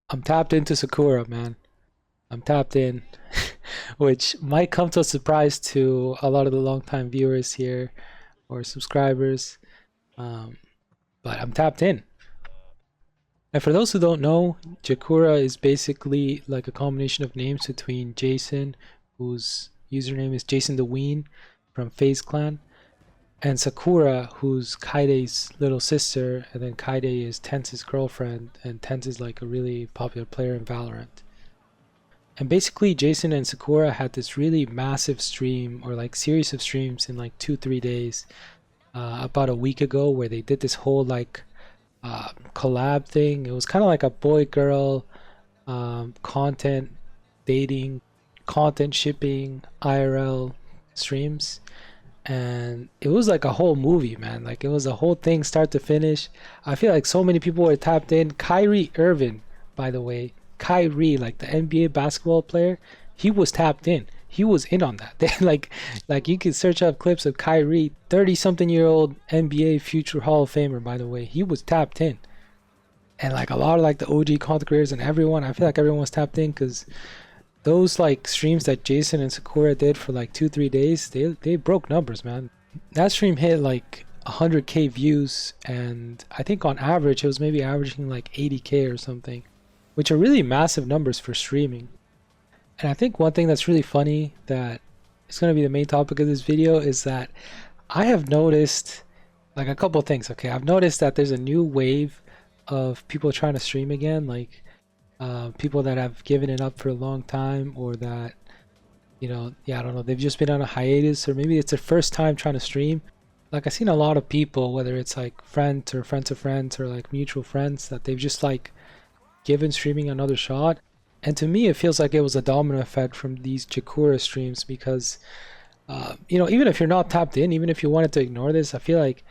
I'm tapped into Sakura, man. I'm tapped in, which might come to a surprise to a lot of the longtime viewers here or subscribers. Um, but I'm tapped in. And for those who don't know, Jakura is basically like a combination of names between Jason, whose username is JasontheWeen from Faze clan, and Sakura, who's Kaide's little sister, and then Kaide is Tense's girlfriend, and Tense is like a really popular player in Valorant. And basically, Jason and Sakura had this really massive stream, or like series of streams in like 2-3 days, about a week ago, where they did this whole like collab thing. It was kind of like a boy girl content dating, content shipping, IRL streams. And it was like a whole movie, man. Like it was a whole thing start to finish. I feel like so many people were tapped in. Kyrie Irving, by the way, Kyrie, like the NBA basketball player, he was tapped in. He was in on that. They like you can search up clips of Kyrie, 30-something-year-old NBA future Hall of Famer, by the way. He was tapped in. And like a lot of like the OG content creators and everyone, I feel like everyone was tapped in because those like streams that Jason and Sakura did for like 2-3 days, they broke numbers, man. That stream hit like 100k views, and I think on average it was maybe averaging like 80k or something, which are really massive numbers for streaming. And I think one thing that's really funny that is going to be the main topic of this video is that I have noticed like a couple things. Okay, I've noticed that there's a new wave of people trying to stream again, like people that have given it up for a long time, or that, you know, yeah, I don't know, they've just been on a hiatus, or maybe it's their first time trying to stream. Like I've seen a lot of people, whether it's like friends or friends of friends or like mutual friends, that they've just like given streaming another shot. And to me, it feels like it was a domino effect from these Jakura streams because, you know, even if you're not tapped in, even if you wanted to ignore this, I feel like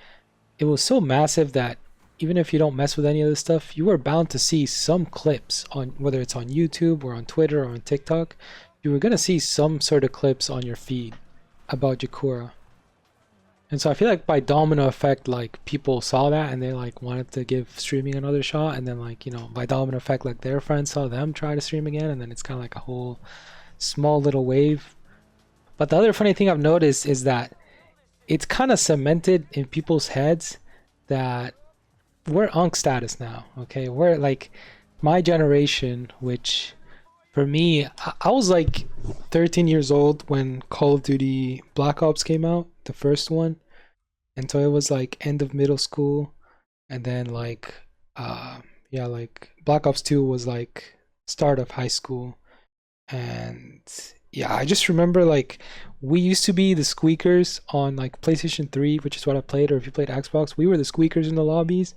it was so massive that even if you don't mess with any of this stuff, you are bound to see some clips on, whether it's on YouTube or on Twitter or on TikTok, you were going to see some sort of clips on your feed about Jakura. And so I feel like by domino effect, like people saw that and they like wanted to give streaming another shot, and then like, you know, by domino effect, like their friends saw them try to stream again, and then it's kind of like a whole small little wave. But the other funny thing I've noticed is that it's kind of cemented in people's heads that we're Unk status now. Okay, we're like my generation, which for me, I was like 13 years old when Call of Duty Black Ops came out, the first one. And so it was like end of middle school, and then like yeah, like Black Ops 2 was like start of high school. And yeah, I just remember like we used to be the squeakers on like PlayStation 3, which is what I played, or if you played Xbox, we were the squeakers in the lobbies.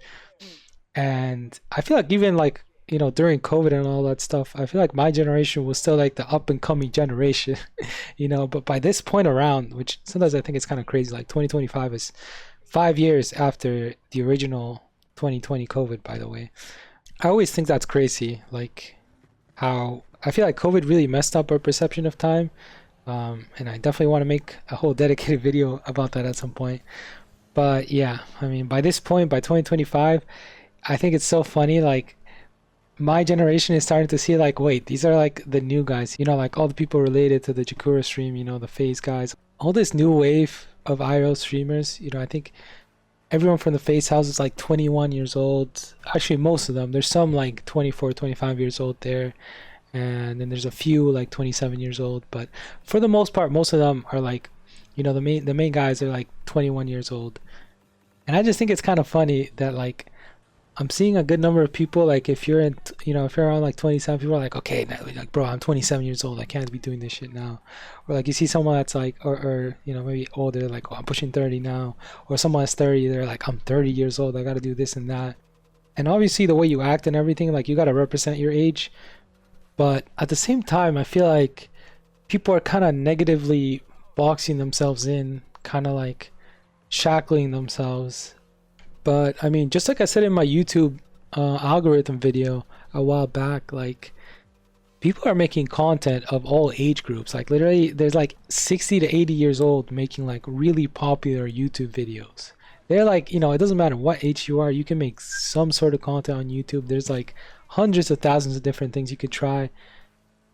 And I feel like even like, you know, during COVID and all that stuff, I feel like my generation was still like the up and coming generation, you know. But by this point around, which sometimes I think it's kind of crazy, like 2025 is 5 years after the original 2020 COVID, by the way. I always think that's crazy, like how I feel like COVID really messed up our perception of time. And I definitely want to make a whole dedicated video about that at some point. But yeah, I mean, by this point, by 2025, I think it's so funny, like my generation is starting to see like, wait, these are like the new guys, you know, like all the people related to the Jakura stream, you know, the Faze guys, all this new wave of IRL streamers. You know, I think everyone from the Faze house is like 21 years old. Actually, most of them. There's some like 24, 25 years old there. And then there's a few like 27 years old. But for the most part, most of them are like, you know, the main guys are like 21 years old. And I just think it's kind of funny that like I'm seeing a good number of people, like if you're in, you know, if you're around like 27, people are like, okay, now, like, bro, I'm 27 years old, I can't be doing this shit now. Or like you see someone that's like, or you know, maybe older, like, oh, I'm pushing 30 now. Or someone that's 30, they're like, I'm 30 years old, I gotta do this and that. And obviously the way you act and everything, like you gotta represent your age. But at the same time, I feel like people are kind of negatively boxing themselves in, kind of like shackling themselves. But I mean, just like I said in my YouTube algorithm video a while back, like people are making content of all age groups. Like literally, there's like 60 to 80 years old making like really popular YouTube videos. They're like, it doesn't matter what age you are, you can make some sort of content on YouTube. There's like hundreds of thousands of different things you could try.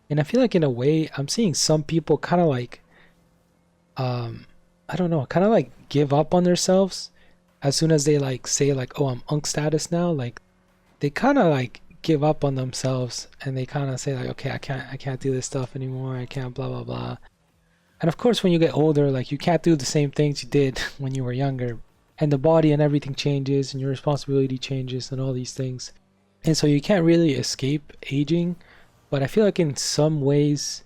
And I feel like in a way, I'm seeing some people kind of like, I don't know, kind of like give up on themselves as soon as they like say like, oh, I'm unk status now. Like they kind of like give up on themselves and they kind of say like, okay, I can't do this stuff anymore. I can't blah blah blah. And of course, when you get older, like you can't do the same things you did when you were younger, and the body and everything changes, and your responsibility changes, and all these things. And so you can't really escape aging. But I feel like in some ways,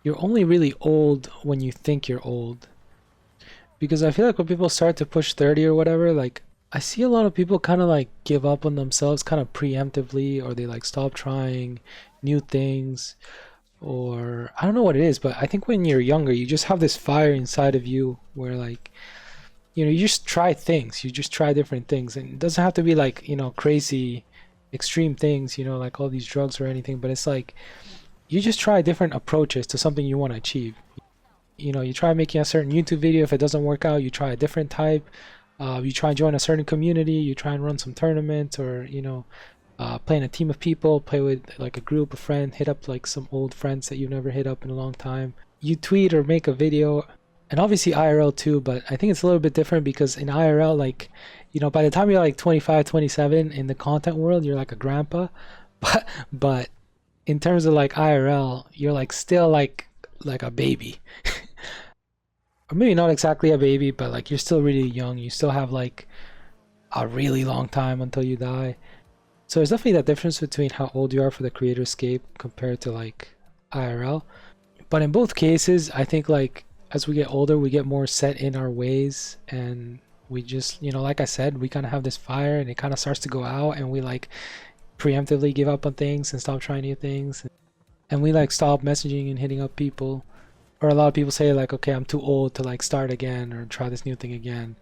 you're only really old when you think you're old. Because I feel like when people start to push 30 or whatever, like I see a lot of people kind of like give up on themselves kind of preemptively, or they like stop trying new things, or I don't know what it is, but I think when you're younger, you just have this fire inside of you where like, you just try things, you just try different things, and it doesn't have to be like, crazy extreme things, like all these drugs or anything, but it's like you just try different approaches to something you want to achieve. You try making a certain YouTube video. If it doesn't work out, you try a different type. You try and join a certain community. You try and run some tournaments, or play in a team of people, play with like a group of friends, hit up like some old friends that you've never hit up in a long time. You tweet or make a video, and obviously IRL too, but I think it's a little bit different because in IRL, like, by the time you're like 25, 27 in the content world, you're like a grandpa. But in terms of like IRL, you're like still like a baby. Or maybe not exactly a baby, but like you're still really young. You still have like a really long time until you die. So there's definitely that difference between how old you are for the creator escape compared to like IRL. But in both cases, I think like as we get older, we get more set in our ways, and we just, like I said, we kind of have this fire and it kind of starts to go out, and we like preemptively give up on things and stop trying new things. And we like stop messaging and hitting up people. Or a lot of people say like, okay, I'm too old to like start again or try this new thing again.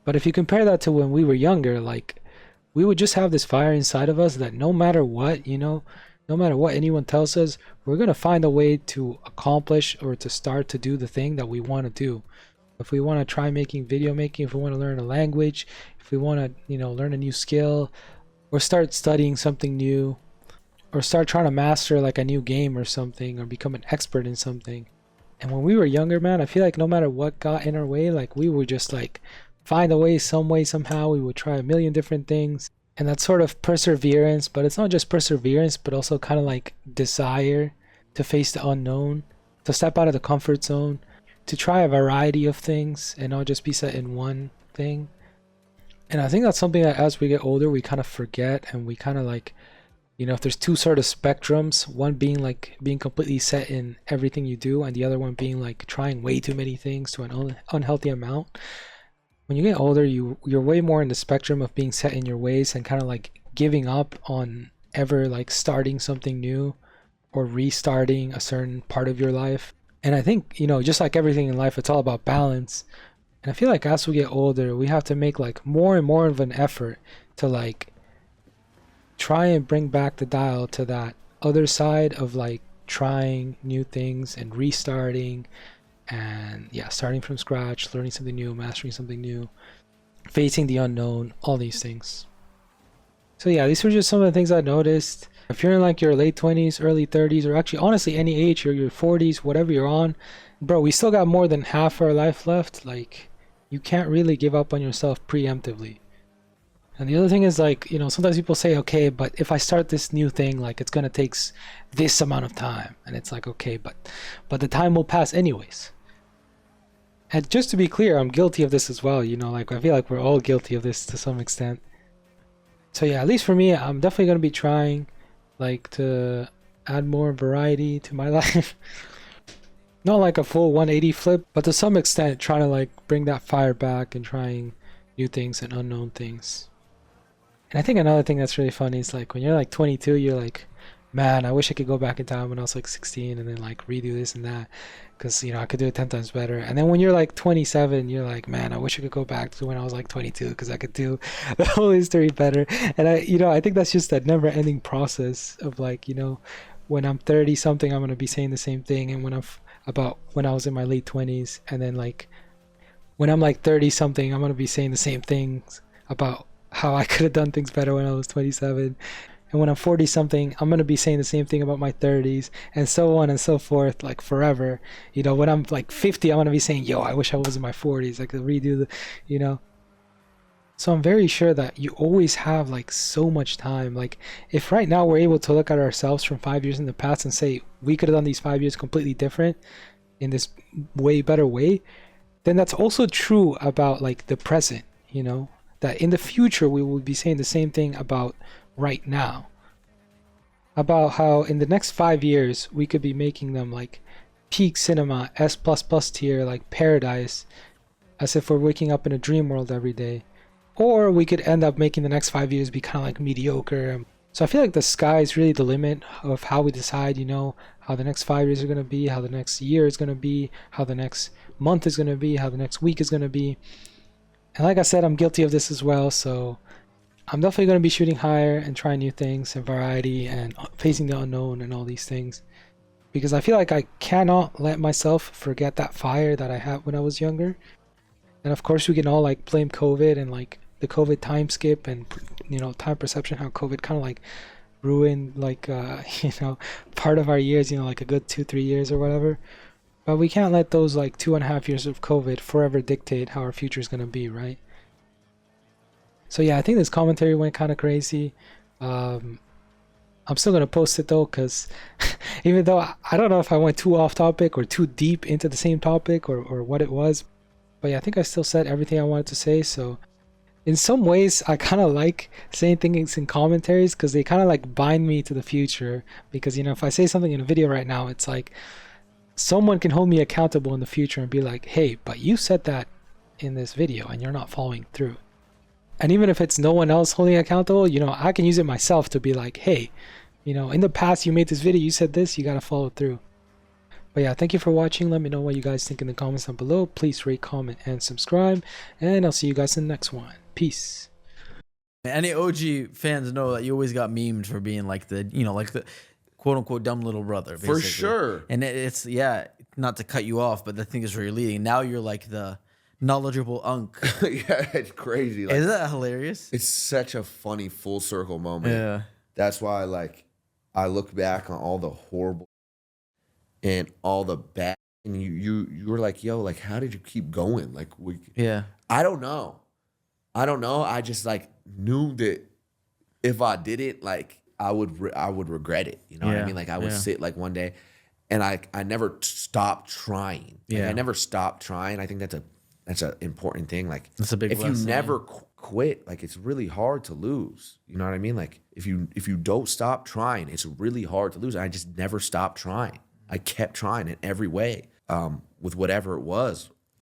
But if you compare that to when we were younger, like we would just have this fire inside of us that no matter what, no matter what anyone tells us, we're going to find a way to accomplish or to start to do the thing that we want to do. If we want to try making video making, if we want to learn a language, if we want to, learn a new skill, or start studying something new, or start trying to master like a new game or something, or become an expert in something. And when we were younger, man, I feel like no matter what got in our way, like we would just like find a way, some way, somehow. We would try a million different things. And that sort of perseverance, but it's not just perseverance, but also kind of like desire to face the unknown, to step out of the comfort zone, to try a variety of things and not just be set in one thing. And I think that's something that as we get older, we kind of forget, and we kind of like, if there's two sort of spectrums, one being like being completely set in everything you do, and the other one being like trying way too many things to an unhealthy amount. When you get older, you're way more in the spectrum of being set in your ways and kind of like giving up on ever like starting something new or restarting a certain part of your life. And I think, just like everything in life, it's all about balance. And I feel like as we get older, we have to make like more and more of an effort to like try and bring back the dial to that other side of like trying new things and restarting, and starting from scratch, learning something new, mastering something new, facing the unknown, all these things. So these were just some of the things I noticed. If you're in like your late 20s, early 30s, or actually honestly any age, or your 40s, whatever you're on, bro, we still got more than half our life left. Like you can't really give up on yourself preemptively. And the other thing is like, sometimes people say, okay, but if I start this new thing, like it's gonna take this amount of time. And it's like, okay, but the time will pass anyways. And just to be clear, I'm guilty of this as well. Like I feel like we're all guilty of this to some extent. So at least for me, I'm definitely gonna be trying like to add more variety to my life. Not like a full 180 flip, but to some extent trying to like bring that fire back and trying new things and unknown things. And I think another thing that's really funny is like when you're like 22, you're like, man, I wish I could go back in time when I was like 16 and then like redo this and that, because I could do it 10 times better. And then when you're like 27, you're like, man, I wish I could go back to when I was like 22 because I could do the whole history better. And I think that's just that never-ending process of like, when I'm 30 something, I'm gonna be saying the same thing, and when I was in my late 20s, and then like when I'm like 30 something, I'm going to be saying the same things about how I could have done things better when I was 27. And when I'm 40 something, I'm going to be saying the same thing about my 30s, and so on and so forth, like forever. You know, when I'm like 50, I'm going to be saying, yo, I wish I was in my 40s. I could redo the, you know. So I'm very sure that you always have like so much time. Like if right now we're able to look at ourselves from 5 years in the past and say we could have done these 5 years completely different in this way better way, then that's also true about like the present, you know, that in the future we will be saying the same thing about right now, about how in the next 5 years we could be making them like peak cinema, S plus plus tier, like paradise, as if we're waking up in a dream world every day. Or we could end up making the next 5 years be kind of like mediocre. So I feel like the sky is really the limit of how we decide, you know, how the next 5 years are going to be, how the next year is going to be, how the next month is going to be, how the next week is going to be. And like I said, I'm guilty of this as well. So I'm definitely going to be shooting higher and trying new things and variety and facing the unknown and all these things. Because I feel like I cannot let myself forget that fire that I had when I was younger. And of course we can all like blame COVID and like the COVID time skip and, you know, time perception, how COVID kind of like ruined like, you know, part of our years, you know, like a good 2-3 years or whatever. But we can't let those like 2.5 years of COVID forever dictate how our future is going to be, right? So yeah, I think this commentary went kind of crazy. I'm still going to post it though, because even though I don't know if I went too off topic or too deep into the same topic or what it was, but yeah, I think I still said everything I wanted to say. So in some ways, I kind of like saying things in commentaries because they kind of like bind me to the future. Because, you know, if I say something in a video right now, it's like someone can hold me accountable in the future and be like, hey, but you said that in this video and you're not following through. And even if it's no one else holding accountable, you know, I can use it myself to be like, hey, you know, in the past you made this video, you said this, you got to follow through. But yeah, thank you for watching. Let me know what you guys think in the comments down below. Please rate, comment, and subscribe. And I'll see you guys in the next one. Peace. Any OG fans know that you always got memed for being like the, you know, like the quote unquote dumb little brother. Basically. For sure. And it's, yeah, not to cut you off, but the thing is where you're leading. Now you're like the knowledgeable unk. Yeah, it's crazy. Like, isn't that hilarious? It's such a funny full circle moment. Yeah. That's why, like, I look back on all the horrible and all the bad, and you were like, yo, like, how did you keep going? Like, yeah. I don't know. I just like knew that if I did it, like I would regret it. You know what I mean? Like I would sit like one day, and I never stopped trying. Like, I never stopped trying. I think that's an important thing. Like that's a big if lesson. You never quit, like it's really hard to lose. You know what I mean? Like if you don't stop trying, it's really hard to lose. I just never stopped trying. I kept trying in every way, with whatever it was.